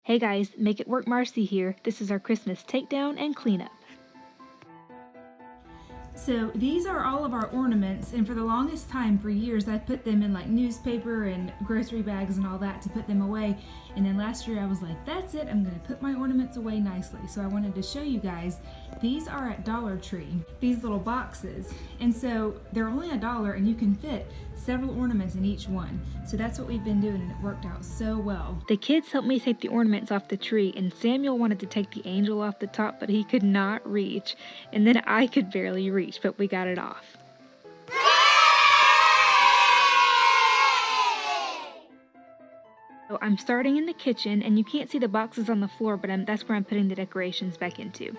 Hey guys, Make It Work Marcy here. This is our Christmas takedown and cleanup. So these are all of our ornaments, and for the longest time, for years, I put them in like newspaper and grocery bags and all that to put them away. And then last year I was like, that's it, I'm gonna put my ornaments away nicely. So I wanted to show you guys, these are at Dollar Tree, these little boxes. And so they're only $1 and you can fit several ornaments in each one. So that's what we've been doing and it worked out so well. The kids helped me take the ornaments off the tree, and Samuel wanted to take the angel off the top, but he could not reach. And then I could barely reach, but we got it off. So I'm starting in the kitchen, and you can't see the boxes on the floor, but that's where I'm putting the decorations back into.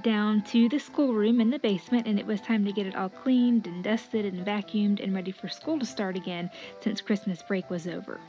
Down to the schoolroom in the basement, and it was time to get it all cleaned and dusted and vacuumed and ready for school to start again since Christmas break was over.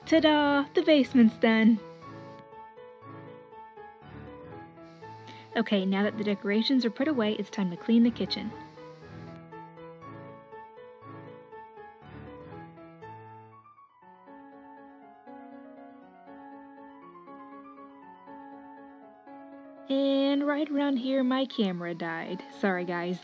Ta-da! The basement's done! Okay, now that the decorations are put away, it's time to clean the kitchen. And right around here, my camera died. Sorry, guys.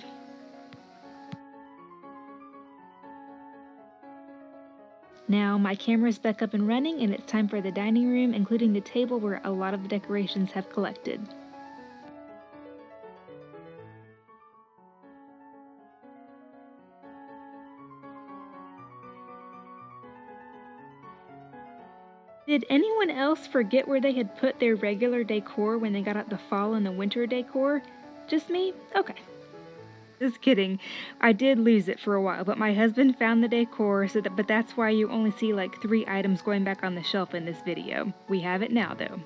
Now my camera's back up and running, and it's time for the dining room, including the table where a lot of the decorations have collected. Did anyone else forget where they had put their regular decor when they got out the fall and the winter decor? Just me? Okay. Just kidding. I did lose it for a while, but my husband found the decor, but that's why you only see like 3 items going back on the shelf in this video. We have it now though.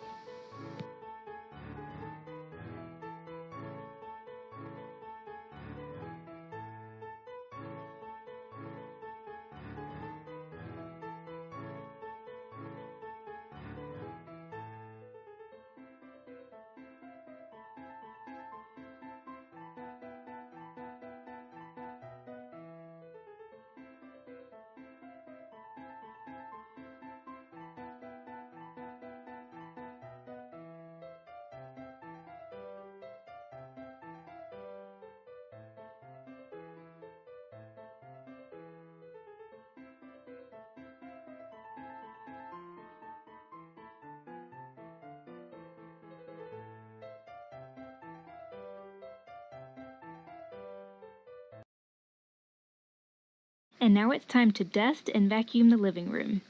And now it's time to dust and vacuum the living room.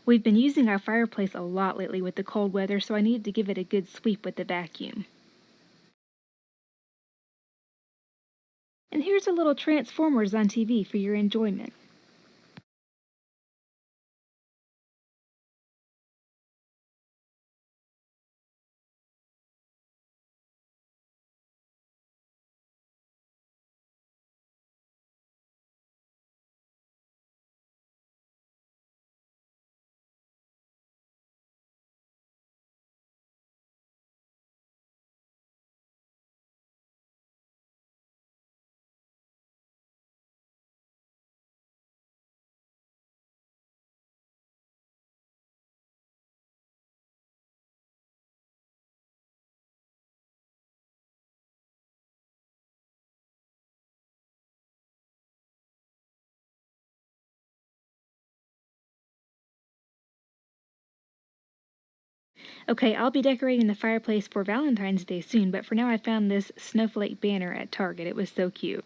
We've been using our fireplace a lot lately with the cold weather, so I needed to give it a good sweep with the vacuum. And here's a little Transformers on TV for your enjoyment. Okay, I'll be decorating the fireplace for Valentine's Day soon, but for now I found this snowflake banner at Target. It was so cute.